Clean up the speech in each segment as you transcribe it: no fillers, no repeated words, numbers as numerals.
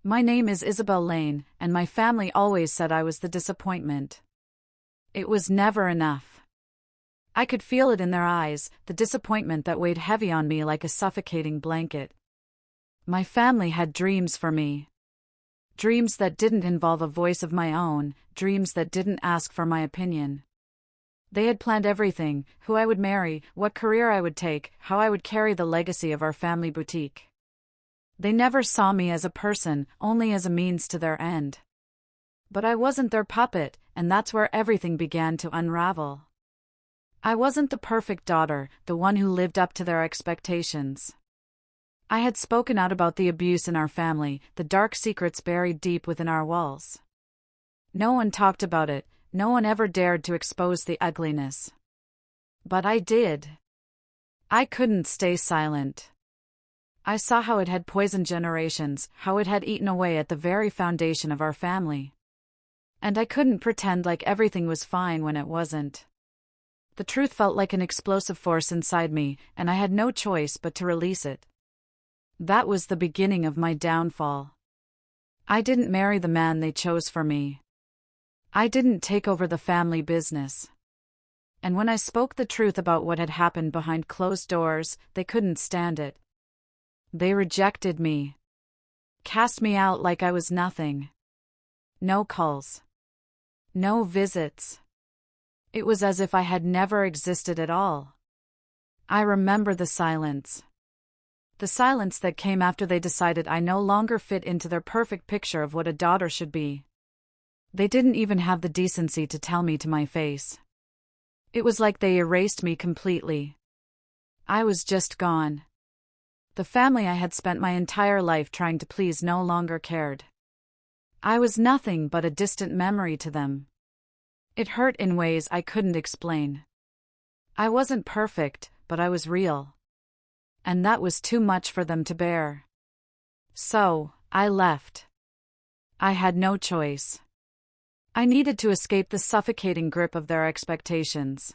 My name is Isabel Lane, and my family always said I was the disappointment. It was never enough. I could feel it in their eyes, the disappointment that weighed heavy on me like a suffocating blanket. My family had dreams for me. Dreams that didn't involve a voice of my own, dreams that didn't ask for my opinion. They had planned everything: who I would marry, what career I would take, how I would carry the legacy of our family boutique. They never saw me as a person, only as a means to their end. But I wasn't their puppet, and that's where everything began to unravel. I wasn't the perfect daughter, the one who lived up to their expectations. I had spoken out about the abuse in our family, the dark secrets buried deep within our walls. No one talked about it, no one ever dared to expose the ugliness. But I did. I couldn't stay silent. I saw how it had poisoned generations, how it had eaten away at the very foundation of our family. And I couldn't pretend like everything was fine when it wasn't. The truth felt like an explosive force inside me, and I had no choice but to release it. That was the beginning of my downfall. I didn't marry the man they chose for me. I didn't take over the family business. And when I spoke the truth about what had happened behind closed doors, they couldn't stand it. They rejected me. Cast me out like I was nothing. No calls. No visits. It was as if I had never existed at all. I remember the silence. The silence that came after they decided I no longer fit into their perfect picture of what a daughter should be. They didn't even have the decency to tell me to my face. It was like they erased me completely. I was just gone. The family I had spent my entire life trying to please no longer cared. I was nothing but a distant memory to them. It hurt in ways I couldn't explain. I wasn't perfect, but I was real. And that was too much for them to bear. So, I left. I had no choice. I needed to escape the suffocating grip of their expectations.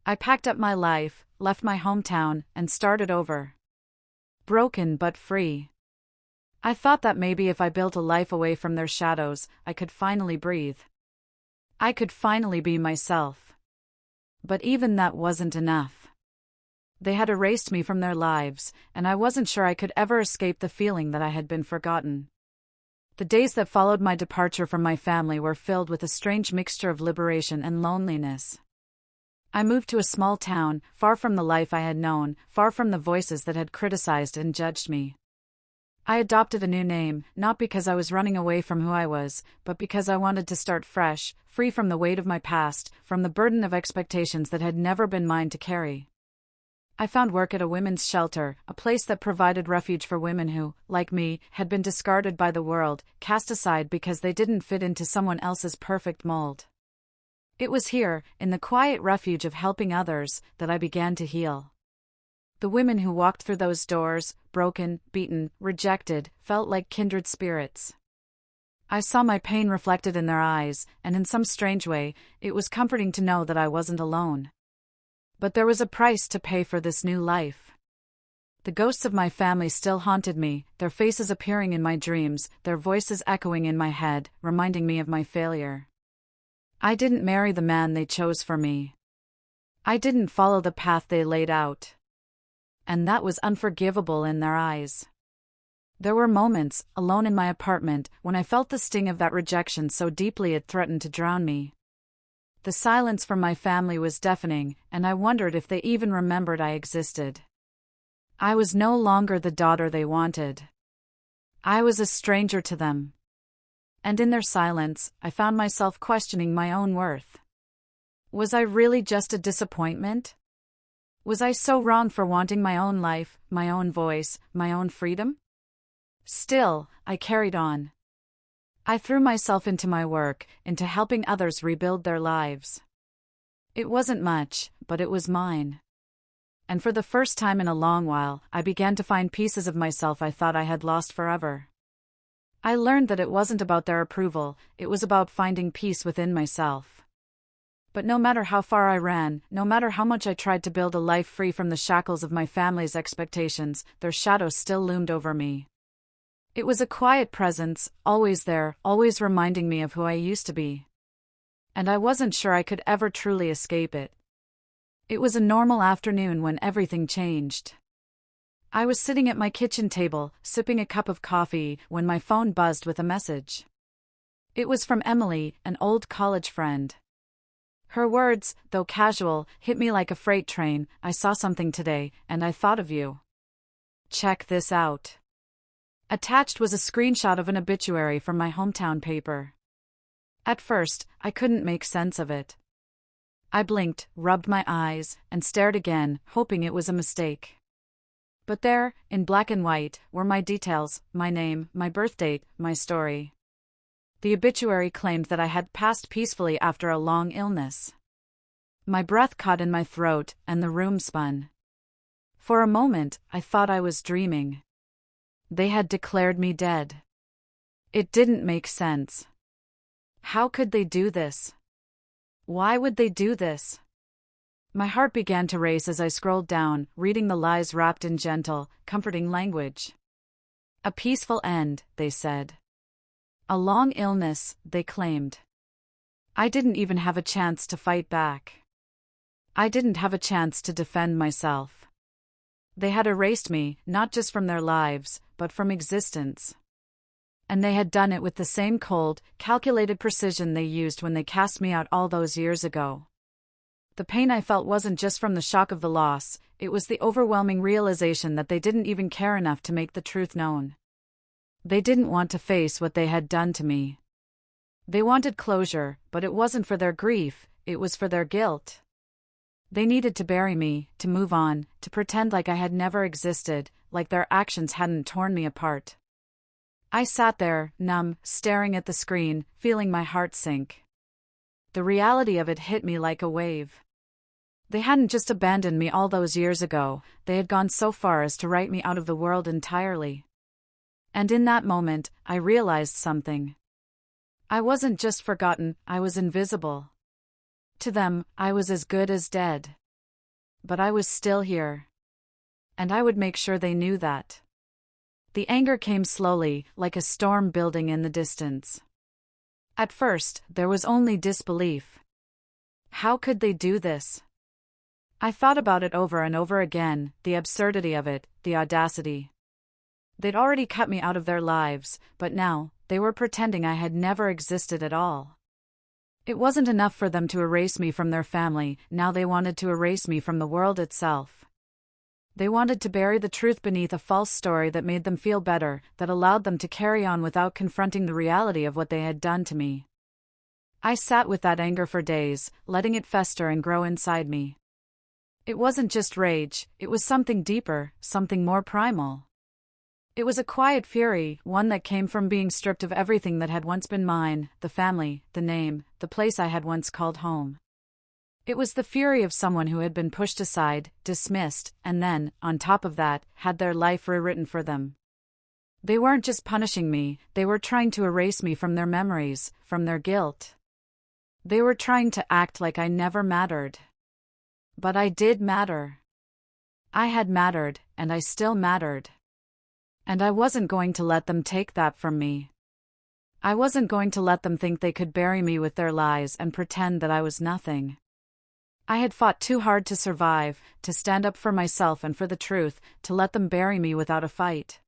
I packed up my life, left my hometown, and started over. Broken but free. I thought that maybe if I built a life away from their shadows, I could finally breathe. I could finally be myself. But even that wasn't enough. They had erased me from their lives, and I wasn't sure I could ever escape the feeling that I had been forgotten. The days that followed my departure from my family were filled with a strange mixture of liberation and loneliness. I moved to a small town, far from the life I had known, far from the voices that had criticized and judged me. I adopted a new name, not because I was running away from who I was, but because I wanted to start fresh, free from the weight of my past, from the burden of expectations that had never been mine to carry. I found work at a women's shelter, a place that provided refuge for women who, like me, had been discarded by the world, cast aside because they didn't fit into someone else's perfect mold. It was here, in the quiet refuge of helping others, that I began to heal. The women who walked through those doors, broken, beaten, rejected, felt like kindred spirits. I saw my pain reflected in their eyes, and in some strange way, it was comforting to know that I wasn't alone. But there was a price to pay for this new life. The ghosts of my family still haunted me, their faces appearing in my dreams, their voices echoing in my head, reminding me of my failure. I didn't marry the man they chose for me. I didn't follow the path they laid out. And that was unforgivable in their eyes. There were moments, alone in my apartment, when I felt the sting of that rejection so deeply it threatened to drown me. The silence from my family was deafening, and I wondered if they even remembered I existed. I was no longer the daughter they wanted. I was a stranger to them. And in their silence, I found myself questioning my own worth. Was I really just a disappointment? Was I so wrong for wanting my own life, my own voice, my own freedom? Still, I carried on. I threw myself into my work, into helping others rebuild their lives. It wasn't much, but it was mine. And for the first time in a long while, I began to find pieces of myself I thought I had lost forever. I learned that it wasn't about their approval, it was about finding peace within myself. But no matter how far I ran, no matter how much I tried to build a life free from the shackles of my family's expectations, their shadow still loomed over me. It was a quiet presence, always there, always reminding me of who I used to be. And I wasn't sure I could ever truly escape it. It was a normal afternoon when everything changed. I was sitting at my kitchen table, sipping a cup of coffee, when my phone buzzed with a message. It was from Emily, an old college friend. Her words, though casual, hit me like a freight train. "I saw something today, and I thought of you. Check this out." Attached was a screenshot of an obituary from my hometown paper. At first, I couldn't make sense of it. I blinked, rubbed my eyes, and stared again, hoping it was a mistake. But there, in black and white, were my details, my name, my birth date, my story. The obituary claimed that I had passed peacefully after a long illness. My breath caught in my throat, and the room spun. For a moment, I thought I was dreaming. They had declared me dead. It didn't make sense. How could they do this? Why would they do this? My heart began to race as I scrolled down, reading the lies wrapped in gentle, comforting language. A peaceful end, they said. A long illness, they claimed. I didn't even have a chance to fight back. I didn't have a chance to defend myself. They had erased me, not just from their lives, but from existence. And they had done it with the same cold, calculated precision they used when they cast me out all those years ago. The pain I felt wasn't just from the shock of the loss, it was the overwhelming realization that they didn't even care enough to make the truth known. They didn't want to face what they had done to me. They wanted closure, but it wasn't for their grief, it was for their guilt. They needed to bury me, to move on, to pretend like I had never existed, like their actions hadn't torn me apart. I sat there, numb, staring at the screen, feeling my heart sink. The reality of it hit me like a wave. They hadn't just abandoned me all those years ago, they had gone so far as to write me out of the world entirely. And in that moment, I realized something. I wasn't just forgotten, I was invisible. To them, I was as good as dead. But I was still here. And I would make sure they knew that. The anger came slowly, like a storm building in the distance. At first, there was only disbelief. How could they do this? I thought about it over and over again, the absurdity of it, the audacity. They'd already cut me out of their lives, but now, they were pretending I had never existed at all. It wasn't enough for them to erase me from their family, now they wanted to erase me from the world itself. They wanted to bury the truth beneath a false story that made them feel better, that allowed them to carry on without confronting the reality of what they had done to me. I sat with that anger for days, letting it fester and grow inside me. It wasn't just rage, it was something deeper, something more primal. It was a quiet fury, one that came from being stripped of everything that had once been mine, the family, the name, the place I had once called home. It was the fury of someone who had been pushed aside, dismissed, and then, on top of that, had their life rewritten for them. They weren't just punishing me, they were trying to erase me from their memories, from their guilt. They were trying to act like I never mattered. But I did matter. I had mattered, and I still mattered. And I wasn't going to let them take that from me. I wasn't going to let them think they could bury me with their lies and pretend that I was nothing. I had fought too hard to survive, to stand up for myself and for the truth, to let them bury me without a fight.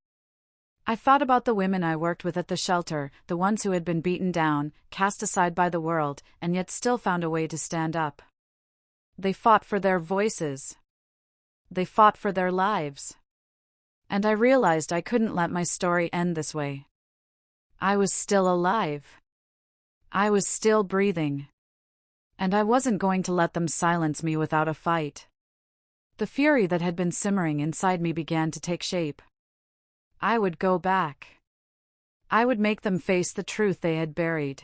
I thought about the women I worked with at the shelter, the ones who had been beaten down, cast aside by the world, and yet still found a way to stand up. They fought for their voices. They fought for their lives. And I realized I couldn't let my story end this way. I was still alive. I was still breathing. And I wasn't going to let them silence me without a fight. The fury that had been simmering inside me began to take shape. I would go back. I would make them face the truth they had buried.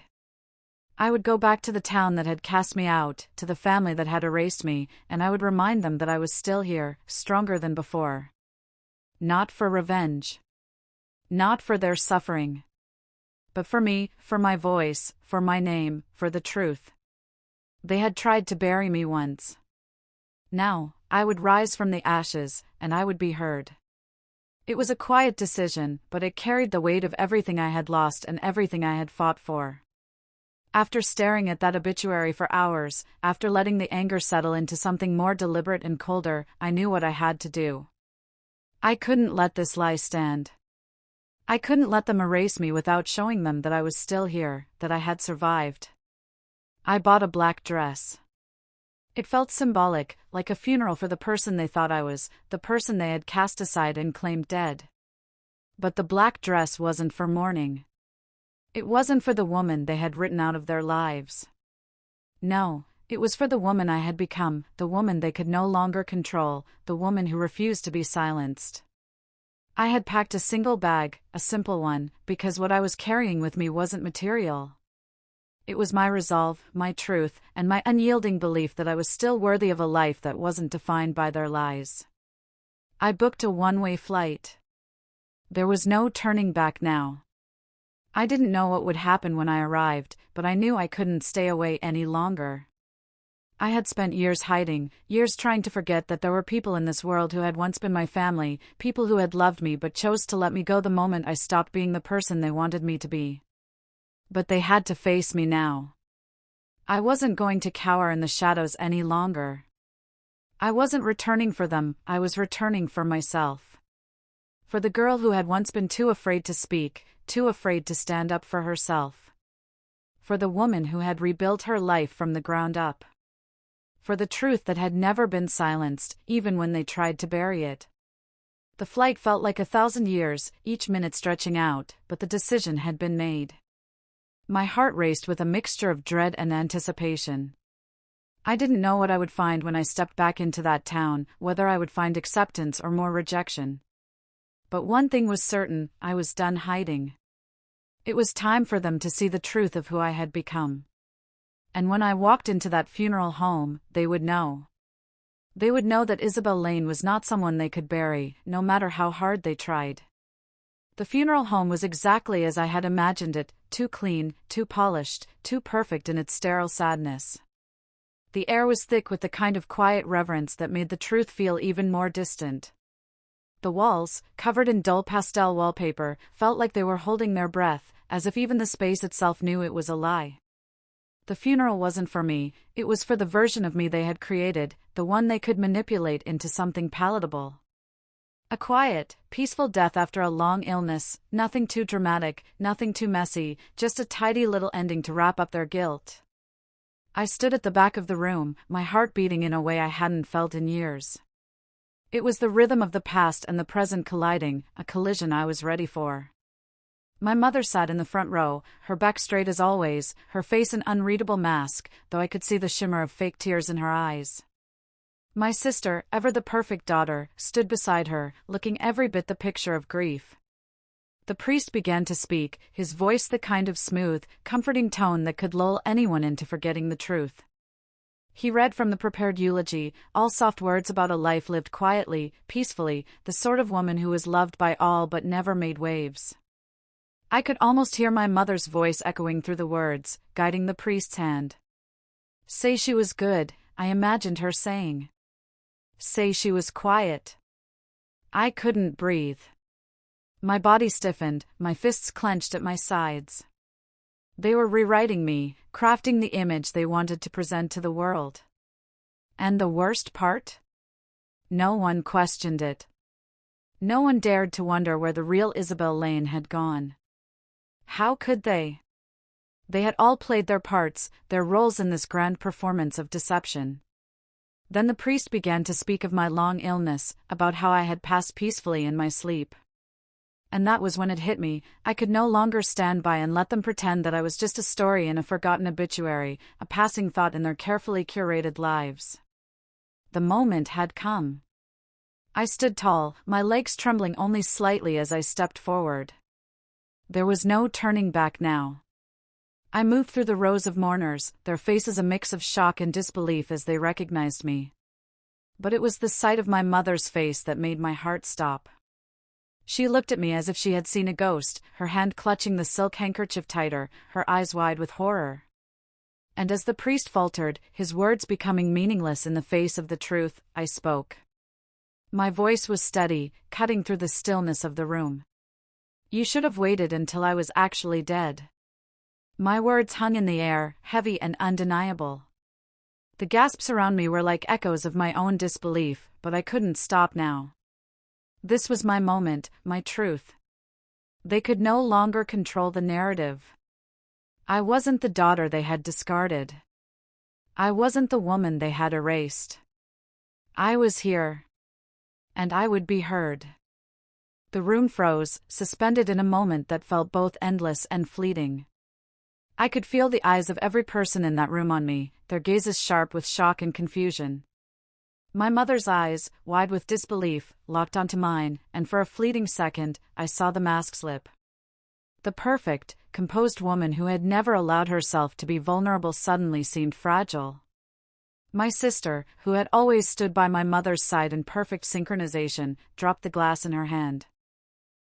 I would go back to the town that had cast me out, to the family that had erased me, and I would remind them that I was still here, stronger than before. Not for revenge. Not for their suffering. But for me, for my voice, for my name, for the truth. They had tried to bury me once. Now, I would rise from the ashes, and I would be heard. It was a quiet decision, but it carried the weight of everything I had lost and everything I had fought for. After staring at that obituary for hours, after letting the anger settle into something more deliberate and colder, I knew what I had to do. I couldn't let this lie stand. I couldn't let them erase me without showing them that I was still here, that I had survived. I bought a black dress. It felt symbolic, like a funeral for the person they thought I was, the person they had cast aside and claimed dead. But the black dress wasn't for mourning. It wasn't for the woman they had written out of their lives. No, it was for the woman I had become, the woman they could no longer control, the woman who refused to be silenced. I had packed a single bag, a simple one, because what I was carrying with me wasn't material. It was my resolve, my truth, and my unyielding belief that I was still worthy of a life that wasn't defined by their lies. I booked a one-way flight. There was no turning back now. I didn't know what would happen when I arrived, but I knew I couldn't stay away any longer. I had spent years hiding, years trying to forget that there were people in this world who had once been my family, people who had loved me but chose to let me go the moment I stopped being the person they wanted me to be. But they had to face me now. I wasn't going to cower in the shadows any longer. I wasn't returning for them, I was returning for myself. For the girl who had once been too afraid to speak, too afraid to stand up for herself. For the woman who had rebuilt her life from the ground up. For the truth that had never been silenced, even when they tried to bury it. The flight felt like 1,000 years, each minute stretching out, but the decision had been made. My heart raced with a mixture of dread and anticipation. I didn't know what I would find when I stepped back into that town, whether I would find acceptance or more rejection. But one thing was certain, I was done hiding. It was time for them to see the truth of who I had become. And when I walked into that funeral home, they would know. They would know that Isabel Lane was not someone they could bury, no matter how hard they tried. The funeral home was exactly as I had imagined it, too clean, too polished, too perfect in its sterile sadness. The air was thick with the kind of quiet reverence that made the truth feel even more distant. The walls, covered in dull pastel wallpaper, felt like they were holding their breath, as if even the space itself knew it was a lie. The funeral wasn't for me, it was for the version of me they had created, the one they could manipulate into something palatable. A quiet, peaceful death after a long illness, nothing too dramatic, nothing too messy, just a tidy little ending to wrap up their guilt. I stood at the back of the room, my heart beating in a way I hadn't felt in years. It was the rhythm of the past and the present colliding, a collision I was ready for. My mother sat in the front row, her back straight as always, her face an unreadable mask, though I could see the shimmer of fake tears in her eyes. My sister, ever the perfect daughter, stood beside her, looking every bit the picture of grief. The priest began to speak, his voice the kind of smooth, comforting tone that could lull anyone into forgetting the truth. He read from the prepared eulogy, all soft words about a life lived quietly, peacefully, the sort of woman who was loved by all but never made waves. I could almost hear my mother's voice echoing through the words, guiding the priest's hand. Say she was good, I imagined her saying. Say she was quiet. I couldn't breathe. My body stiffened, my fists clenched at my sides. They were rewriting me, crafting the image they wanted to present to the world. And the worst part? No one questioned it. No one dared to wonder where the real Isabel Lane had gone. How could they? They had all played their parts, their roles in this grand performance of deception. Then the priest began to speak of my long illness, about how I had passed peacefully in my sleep. And that was when it hit me, I could no longer stand by and let them pretend that I was just a story in a forgotten obituary, a passing thought in their carefully curated lives. The moment had come. I stood tall, my legs trembling only slightly as I stepped forward. There was no turning back now. I moved through the rows of mourners, their faces a mix of shock and disbelief as they recognized me. But it was the sight of my mother's face that made my heart stop. She looked at me as if she had seen a ghost, her hand clutching the silk handkerchief tighter, her eyes wide with horror. And as the priest faltered, his words becoming meaningless in the face of the truth, I spoke. My voice was steady, cutting through the stillness of the room. You should have waited until I was actually dead. My words hung in the air, heavy and undeniable. The gasps around me were like echoes of my own disbelief, but I couldn't stop now. This was my moment, my truth. They could no longer control the narrative. I wasn't the daughter they had discarded. I wasn't the woman they had erased. I was here. And I would be heard. The room froze, suspended in a moment that felt both endless and fleeting. I could feel the eyes of every person in that room on me, their gazes sharp with shock and confusion. My mother's eyes, wide with disbelief, locked onto mine, and for a fleeting second, I saw the mask slip. The perfect, composed woman who had never allowed herself to be vulnerable suddenly seemed fragile. My sister, who had always stood by my mother's side in perfect synchronization, dropped the glass in her hand.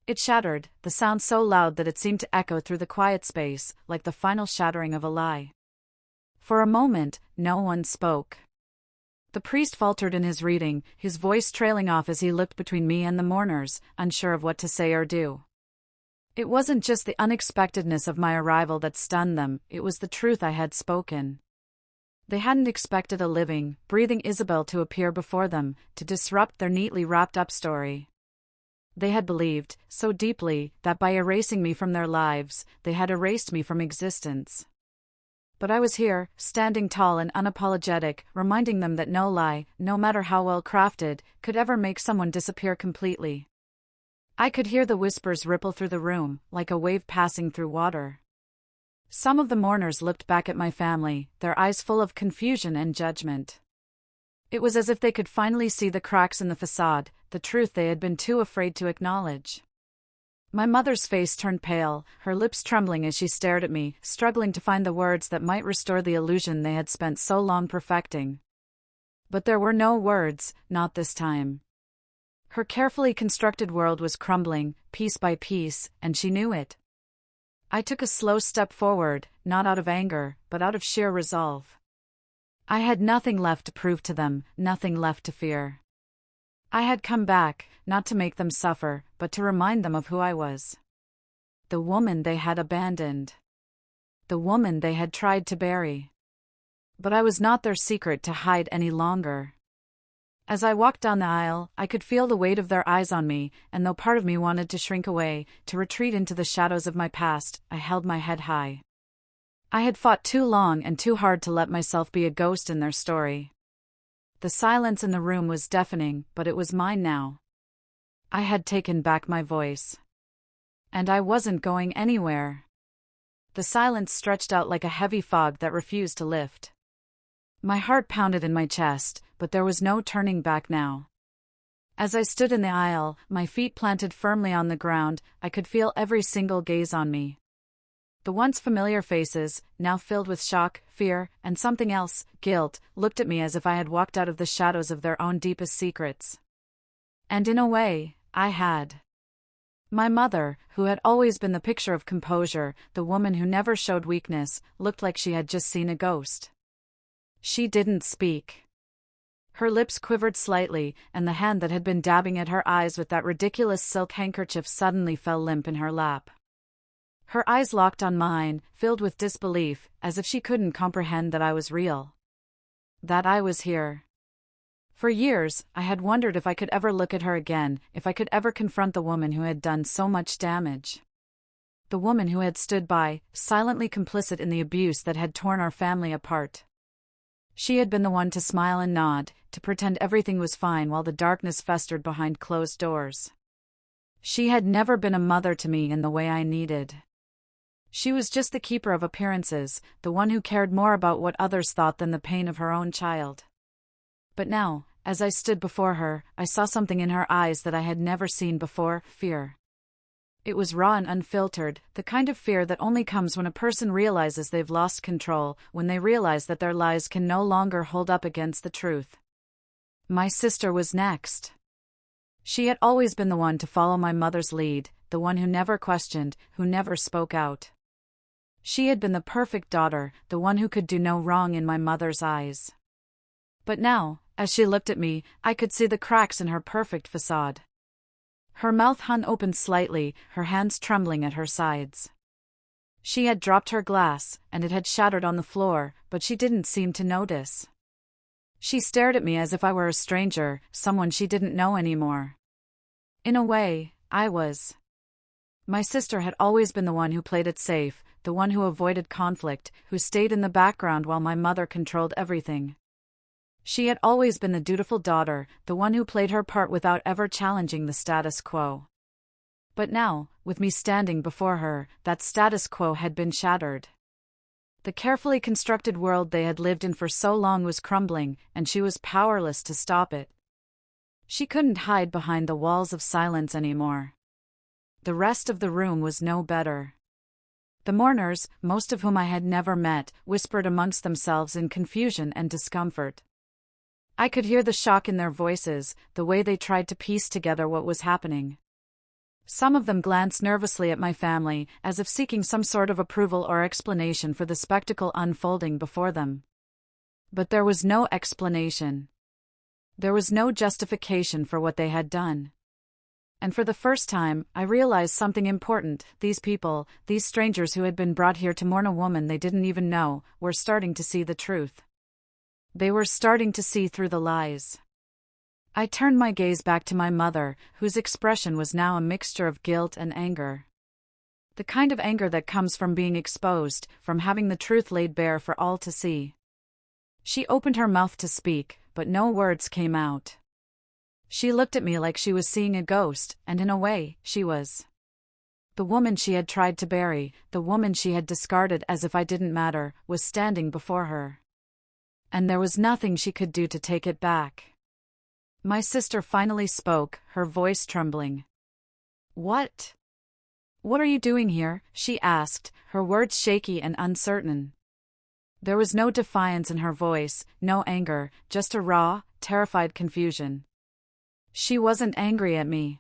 It shattered, the sound so loud that it seemed to echo through the quiet space, like the final shattering of a lie. For a moment, no one spoke. The priest faltered in his reading, his voice trailing off as he looked between me and the mourners, unsure of what to say or do. It wasn't just the unexpectedness of my arrival that stunned them, it was the truth I had spoken. They hadn't expected a living, breathing Isabel to appear before them, to disrupt their neatly wrapped-up story. They had believed, so deeply, that by erasing me from their lives, they had erased me from existence. But I was here, standing tall and unapologetic, reminding them that no lie, no matter how well crafted, could ever make someone disappear completely. I could hear the whispers ripple through the room, like a wave passing through water. Some of the mourners looked back at my family, their eyes full of confusion and judgment. It was as if they could finally see the cracks in the facade, the truth they had been too afraid to acknowledge. My mother's face turned pale, her lips trembling as she stared at me, struggling to find the words that might restore the illusion they had spent so long perfecting. But there were no words, not this time. Her carefully constructed world was crumbling, piece by piece, and she knew it. I took a slow step forward, not out of anger, but out of sheer resolve. I had nothing left to prove to them, nothing left to fear. I had come back, not to make them suffer, but to remind them of who I was. The woman they had abandoned. The woman they had tried to bury. But I was not their secret to hide any longer. As I walked down the aisle, I could feel the weight of their eyes on me, and though part of me wanted to shrink away, to retreat into the shadows of my past, I held my head high. I had fought too long and too hard to let myself be a ghost in their story. The silence in the room was deafening, but it was mine now. I had taken back my voice. And I wasn't going anywhere. The silence stretched out like a heavy fog that refused to lift. My heart pounded in my chest, but there was no turning back now. As I stood in the aisle, my feet planted firmly on the ground, I could feel every single gaze on me. The once familiar faces, now filled with shock, fear, and something else, guilt, looked at me as if I had walked out of the shadows of their own deepest secrets. And in a way, I had. My mother, who had always been the picture of composure, the woman who never showed weakness, looked like she had just seen a ghost. She didn't speak. Her lips quivered slightly, and the hand that had been dabbing at her eyes with that ridiculous silk handkerchief suddenly fell limp in her lap. Her eyes locked on mine, filled with disbelief, as if she couldn't comprehend that I was real. That I was here. For years, I had wondered if I could ever look at her again, if I could ever confront the woman who had done so much damage. The woman who had stood by, silently complicit in the abuse that had torn our family apart. She had been the one to smile and nod, to pretend everything was fine while the darkness festered behind closed doors. She had never been a mother to me in the way I needed. She was just the keeper of appearances, the one who cared more about what others thought than the pain of her own child. But now, as I stood before her, I saw something in her eyes that I had never seen before: fear. It was raw and unfiltered, the kind of fear that only comes when a person realizes they've lost control, when they realize that their lies can no longer hold up against the truth. My sister was next. She had always been the one to follow my mother's lead, the one who never questioned, who never spoke out. She had been the perfect daughter, the one who could do no wrong in my mother's eyes. But now, As she looked at me, I could see the cracks in her perfect facade. Her mouth hung open slightly, her hands trembling at her sides. She had dropped her glass, and it had shattered on the floor, but she didn't seem to notice. She stared at me as if I were a stranger, someone she didn't know anymore. In a way, I was. My sister had always been the one who played it safe, the one who avoided conflict, who stayed in the background while my mother controlled everything. She had always been the dutiful daughter, the one who played her part without ever challenging the status quo. But now, with me standing before her, that status quo had been shattered. The carefully constructed world they had lived in for so long was crumbling, and she was powerless to stop it. She couldn't hide behind the walls of silence anymore. The rest of the room was no better. The mourners, most of whom I had never met, whispered amongst themselves in confusion and discomfort. I could hear the shock in their voices, the way they tried to piece together what was happening. Some of them glanced nervously at my family, as if seeking some sort of approval or explanation for the spectacle unfolding before them. But there was no explanation. There was no justification for what they had done. And for the first time, I realized something important. These people, these strangers who had been brought here to mourn a woman they didn't even know, were starting to see the truth. They were starting to see through the lies. I turned my gaze back to my mother, whose expression was now a mixture of guilt and anger. The kind of anger that comes from being exposed, from having the truth laid bare for all to see. She opened her mouth to speak, but no words came out. She looked at me like she was seeing a ghost, and in a way, she was. The woman she had tried to bury, the woman she had discarded as if I didn't matter, was standing before her. And there was nothing she could do to take it back. My sister finally spoke, her voice trembling. "What? What are you doing here?" she asked, her words shaky and uncertain. There was no defiance in her voice, no anger, just a raw, terrified confusion. She wasn't angry at me.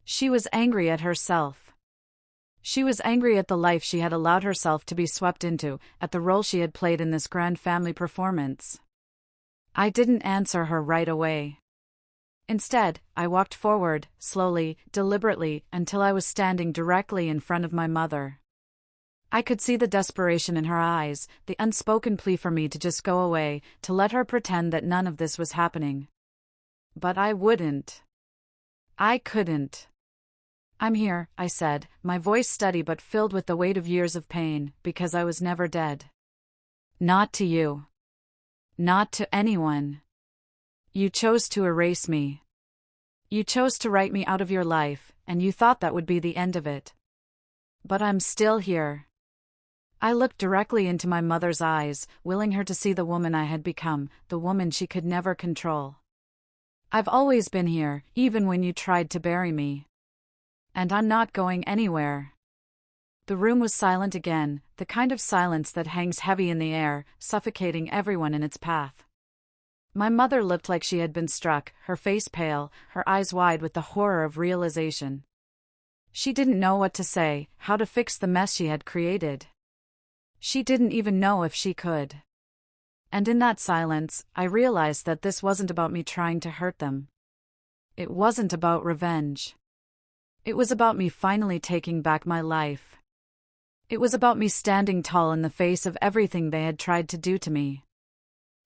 She was angry at herself. She was angry at the life she had allowed herself to be swept into, at the role she had played in this grand family performance. I didn't answer her right away. Instead, I walked forward, slowly, deliberately, until I was standing directly in front of my mother. I could see the desperation in her eyes, the unspoken plea for me to just go away, to let her pretend that none of this was happening. But I wouldn't. I couldn't. "I'm here," I said, my voice steady but filled with the weight of years of pain, "because I was never dead. Not to you. Not to anyone. You chose to erase me. You chose to write me out of your life, and you thought that would be the end of it. But I'm still here." I looked directly into my mother's eyes, willing her to see the woman I had become, the woman she could never control. "I've always been here, even when you tried to bury me. And I'm not going anywhere." The room was silent again, the kind of silence that hangs heavy in the air, suffocating everyone in its path. My mother looked like she had been struck, her face pale, her eyes wide with the horror of realization. She didn't know what to say, how to fix the mess she had created. She didn't even know if she could. And in that silence, I realized that this wasn't about me trying to hurt them. It wasn't about revenge. It was about me finally taking back my life. It was about me standing tall in the face of everything they had tried to do to me.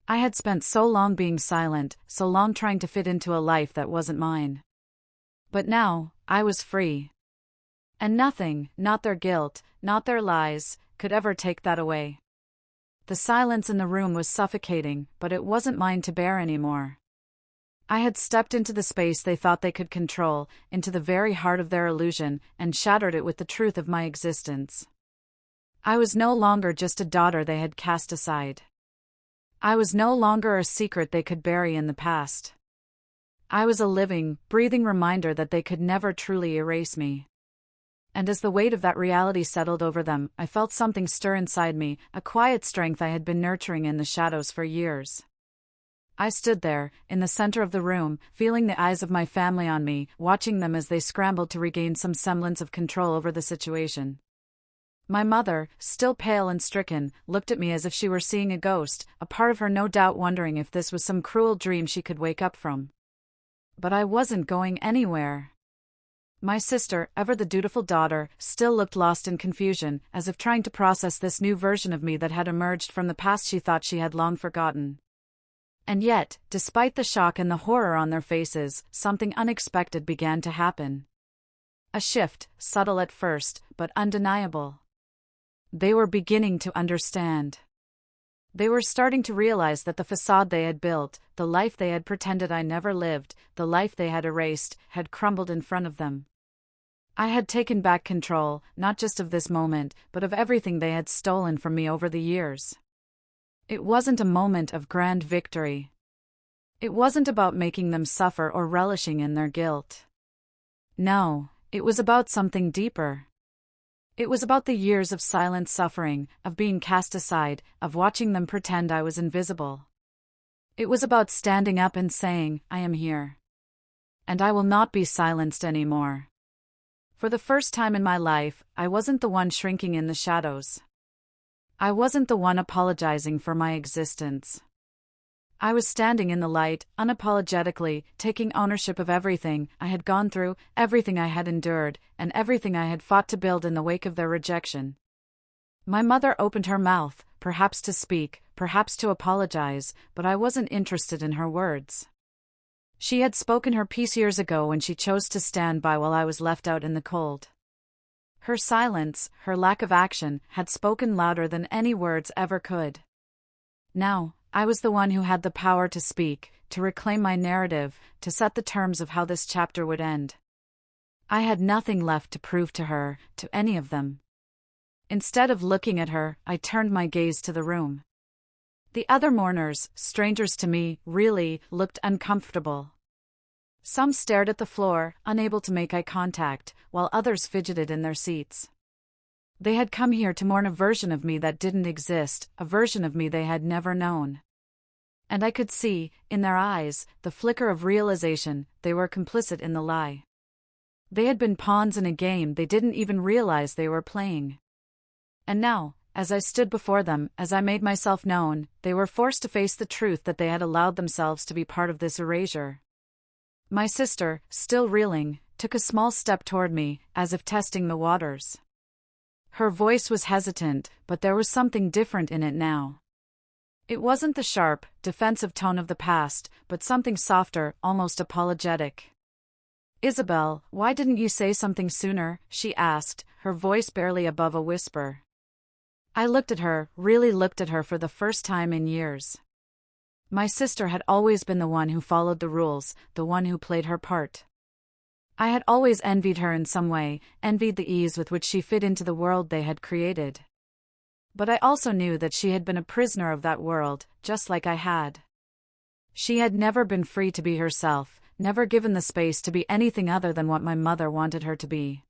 I had spent so long being silent, so long trying to fit into a life that wasn't mine. But now, I was free. And nothing, not their guilt, not their lies, could ever take that away. The silence in the room was suffocating, but it wasn't mine to bear anymore. I had stepped into the space they thought they could control, into the very heart of their illusion, and shattered it with the truth of my existence. I was no longer just a daughter they had cast aside. I was no longer a secret they could bury in the past. I was a living, breathing reminder that they could never truly erase me. And as the weight of that reality settled over them, I felt something stir inside me, a quiet strength I had been nurturing in the shadows for years. I stood there, in the center of the room, feeling the eyes of my family on me, watching them as they scrambled to regain some semblance of control over the situation. My mother, still pale and stricken, looked at me as if she were seeing a ghost, a part of her no doubt wondering if this was some cruel dream she could wake up from. But I wasn't going anywhere. My sister, ever the dutiful daughter, still looked lost in confusion, as if trying to process this new version of me that had emerged from the past she thought she had long forgotten. And yet, despite the shock and the horror on their faces, something unexpected began to happen. A shift, subtle at first, but undeniable. They were beginning to understand. They were starting to realize that the facade they had built, the life they had pretended I never lived, the life they had erased, had crumbled in front of them. I had taken back control, not just of this moment, but of everything they had stolen from me over the years. It wasn't a moment of grand victory. It wasn't about making them suffer or relishing in their guilt. No, it was about something deeper. It was about the years of silent suffering, of being cast aside, of watching them pretend I was invisible. It was about standing up and saying, I am here. And I will not be silenced anymore. For the first time in my life, I wasn't the one shrinking in the shadows. I wasn't the one apologizing for my existence. I was standing in the light, unapologetically, taking ownership of everything I had gone through, everything I had endured, and everything I had fought to build in the wake of their rejection. My mother opened her mouth, perhaps to speak, perhaps to apologize, but I wasn't interested in her words. She had spoken her piece years ago when she chose to stand by while I was left out in the cold. Her silence, her lack of action, had spoken louder than any words ever could. Now, I was the one who had the power to speak, to reclaim my narrative, to set the terms of how this chapter would end. I had nothing left to prove to her, to any of them. Instead of looking at her, I turned my gaze to the room. The other mourners, strangers to me, really, looked uncomfortable. Some stared at the floor, unable to make eye contact, while others fidgeted in their seats. They had come here to mourn a version of me that didn't exist, a version of me they had never known. And I could see, in their eyes, the flicker of realization, they were complicit in the lie. They had been pawns in a game they didn't even realize they were playing. And now, as I stood before them, as I made myself known, they were forced to face the truth that they had allowed themselves to be part of this erasure. My sister, still reeling, took a small step toward me, as if testing the waters. Her voice was hesitant, but there was something different in it now. It wasn't the sharp, defensive tone of the past, but something softer, almost apologetic. "Isabel, why didn't you say something sooner?" she asked, her voice barely above a whisper. I looked at her, really looked at her for the first time in years. My sister had always been the one who followed the rules, the one who played her part. I had always envied her in some way, envied the ease with which she fit into the world they had created. But I also knew that she had been a prisoner of that world, just like I had. She had never been free to be herself, never given the space to be anything other than what my mother wanted her to be.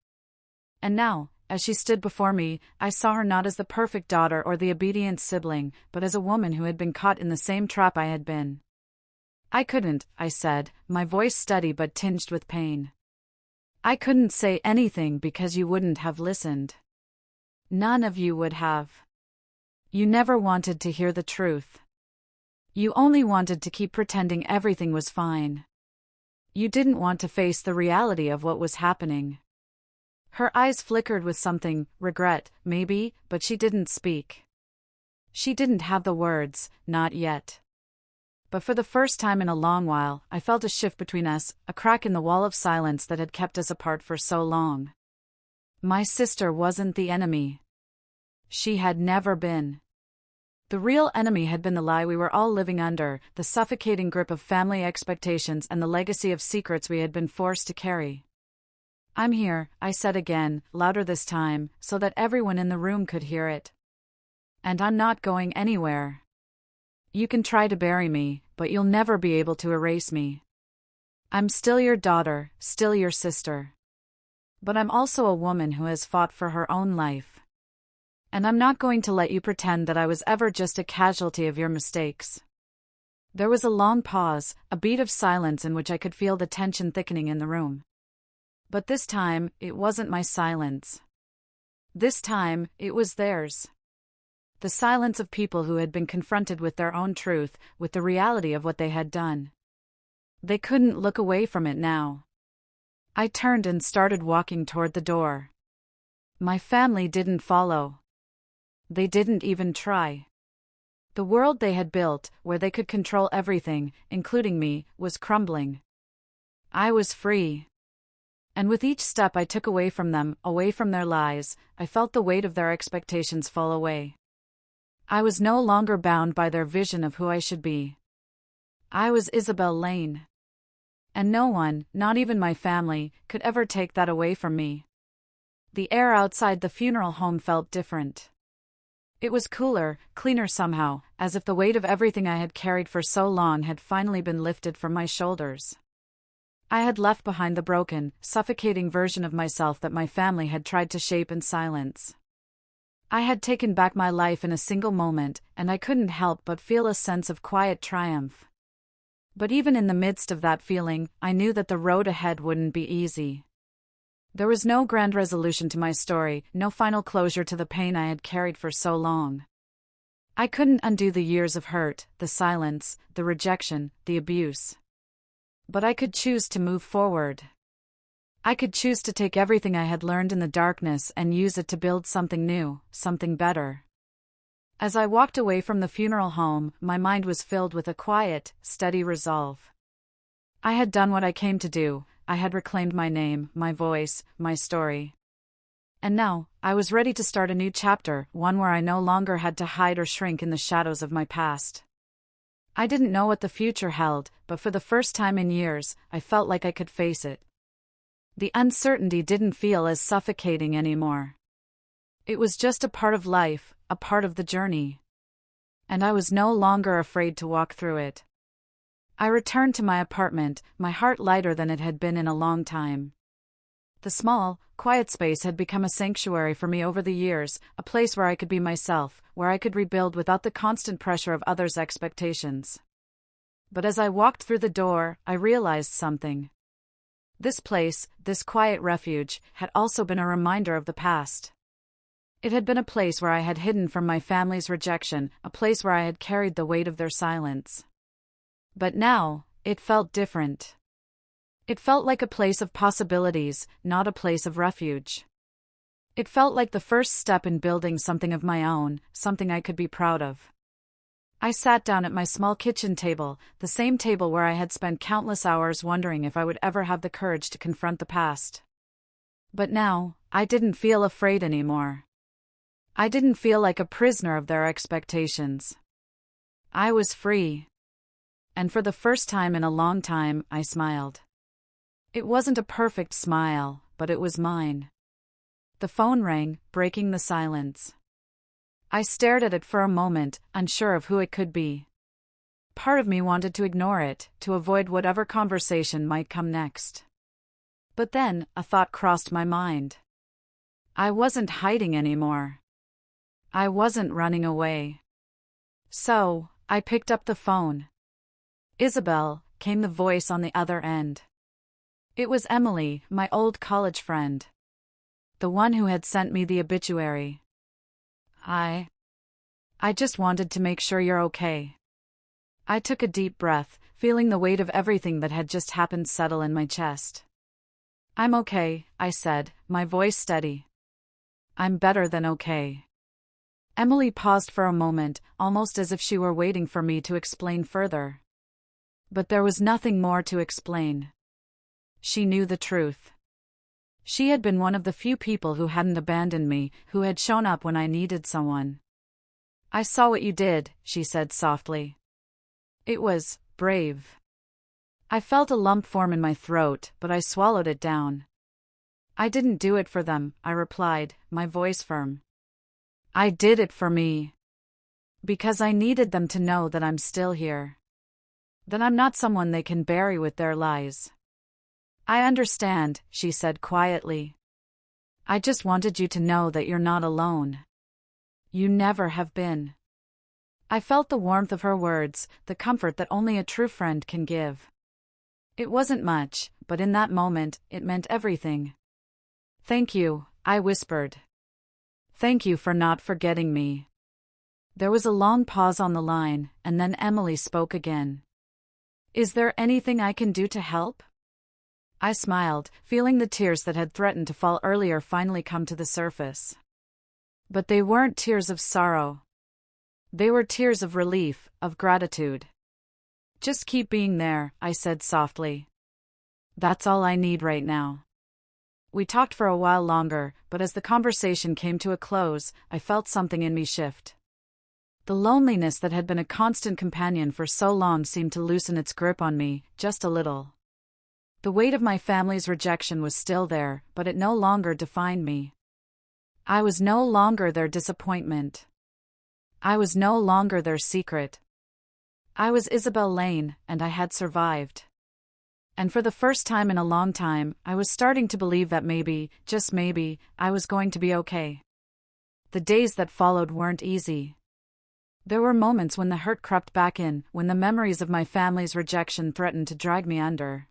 And now, as she stood before me, I saw her not as the perfect daughter or the obedient sibling, but as a woman who had been caught in the same trap I had been. "I couldn't," I said, my voice steady but tinged with pain. "I couldn't say anything because you wouldn't have listened. None of you would have. You never wanted to hear the truth. You only wanted to keep pretending everything was fine. You didn't want to face the reality of what was happening." Her eyes flickered with something, regret, maybe, but she didn't speak. She didn't have the words, not yet. But for the first time in a long while, I felt a shift between us, a crack in the wall of silence that had kept us apart for so long. My sister wasn't the enemy. She had never been. The real enemy had been the lie we were all living under, the suffocating grip of family expectations and the legacy of secrets we had been forced to carry. "I'm here," I said again, louder this time, so that everyone in the room could hear it. "And I'm not going anywhere. You can try to bury me, but you'll never be able to erase me. I'm still your daughter, still your sister. But I'm also a woman who has fought for her own life. And I'm not going to let you pretend that I was ever just a casualty of your mistakes." There was a long pause, a beat of silence in which I could feel the tension thickening in the room. But this time, it wasn't my silence. This time, it was theirs. The silence of people who had been confronted with their own truth, with the reality of what they had done. They couldn't look away from it now. I turned and started walking toward the door. My family didn't follow. They didn't even try. The world they had built, where they could control everything, including me, was crumbling. I was free. And with each step I took away from them, away from their lies, I felt the weight of their expectations fall away. I was no longer bound by their vision of who I should be. I was Isabel Lane. And no one, not even my family, could ever take that away from me. The air outside the funeral home felt different. It was cooler, cleaner somehow, as if the weight of everything I had carried for so long had finally been lifted from my shoulders. I had left behind the broken, suffocating version of myself that my family had tried to shape in silence. I had taken back my life in a single moment, and I couldn't help but feel a sense of quiet triumph. But even in the midst of that feeling, I knew that the road ahead wouldn't be easy. There was no grand resolution to my story, no final closure to the pain I had carried for so long. I couldn't undo the years of hurt, the silence, the rejection, the abuse. But I could choose to move forward. I could choose to take everything I had learned in the darkness and use it to build something new, something better. As I walked away from the funeral home, my mind was filled with a quiet, steady resolve. I had done what I came to do. I had reclaimed my name, my voice, my story. And now, I was ready to start a new chapter, one where I no longer had to hide or shrink in the shadows of my past. I didn't know what the future held, but for the first time in years, I felt like I could face it. The uncertainty didn't feel as suffocating anymore. It was just a part of life, a part of the journey. And I was no longer afraid to walk through it. I returned to my apartment, my heart lighter than it had been in a long time. The small, quiet space had become a sanctuary for me over the years, a place where I could be myself, where I could rebuild without the constant pressure of others' expectations. But as I walked through the door, I realized something. This place, this quiet refuge, had also been a reminder of the past. It had been a place where I had hidden from my family's rejection, a place where I had carried the weight of their silence. But now, it felt different. It felt like a place of possibilities, not a place of refuge. It felt like the first step in building something of my own, something I could be proud of. I sat down at my small kitchen table, the same table where I had spent countless hours wondering if I would ever have the courage to confront the past. But now, I didn't feel afraid anymore. I didn't feel like a prisoner of their expectations. I was free. And for the first time in a long time, I smiled. It wasn't a perfect smile, but it was mine. The phone rang, breaking the silence. I stared at it for a moment, unsure of who it could be. Part of me wanted to ignore it, to avoid whatever conversation might come next. But then, a thought crossed my mind. I wasn't hiding anymore. I wasn't running away. So, I picked up the phone. "Isabel," came the voice on the other end. It was Emily, my old college friend. The one who had sent me the obituary. I just wanted to make sure you're okay. I took a deep breath, feeling the weight of everything that had just happened settle in my chest. "I'm okay," I said, my voice steady. "I'm better than okay." Emily paused for a moment, almost as if she were waiting for me to explain further. But there was nothing more to explain. She knew the truth. She had been one of the few people who hadn't abandoned me, who had shown up when I needed someone. "I saw what you did," she said softly. "It was brave." I felt a lump form in my throat, but I swallowed it down. "I didn't do it for them," I replied, my voice firm. "I did it for me. Because I needed them to know that I'm still here. That I'm not someone they can bury with their lies." "I understand," she said quietly. "I just wanted you to know that you're not alone. You never have been." I felt the warmth of her words, the comfort that only a true friend can give. It wasn't much, but in that moment, it meant everything. "Thank you," I whispered. Thank you for not forgetting me. There was a long pause on the line, and then Emily spoke again. Is there anything I can do to help? I smiled, feeling the tears that had threatened to fall earlier finally come to the surface. But they weren't tears of sorrow. They were tears of relief, of gratitude. Just keep being there, I said softly. That's all I need right now. We talked for a while longer, but as the conversation came to a close, I felt something in me shift. The loneliness that had been a constant companion for so long seemed to loosen its grip on me, just a little. The weight of my family's rejection was still there, but it no longer defined me. I was no longer their disappointment. I was no longer their secret. I was Isabel Lane, and I had survived. And for the first time in a long time, I was starting to believe that maybe, just maybe, I was going to be okay. The days that followed weren't easy. There were moments when the hurt crept back in, when the memories of my family's rejection threatened to drag me under.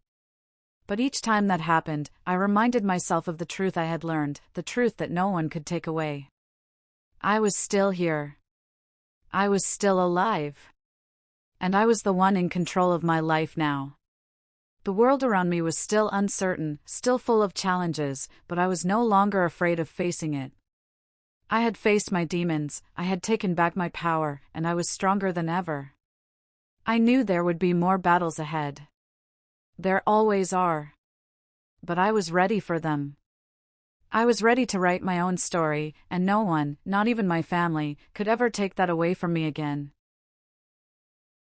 But each time that happened, I reminded myself of the truth I had learned, the truth that no one could take away. I was still here. I was still alive. And I was the one in control of my life now. The world around me was still uncertain, still full of challenges, but I was no longer afraid of facing it. I had faced my demons, I had taken back my power, and I was stronger than ever. I knew there would be more battles ahead. There always are. But I was ready for them. I was ready to write my own story, and no one, not even my family, could ever take that away from me again.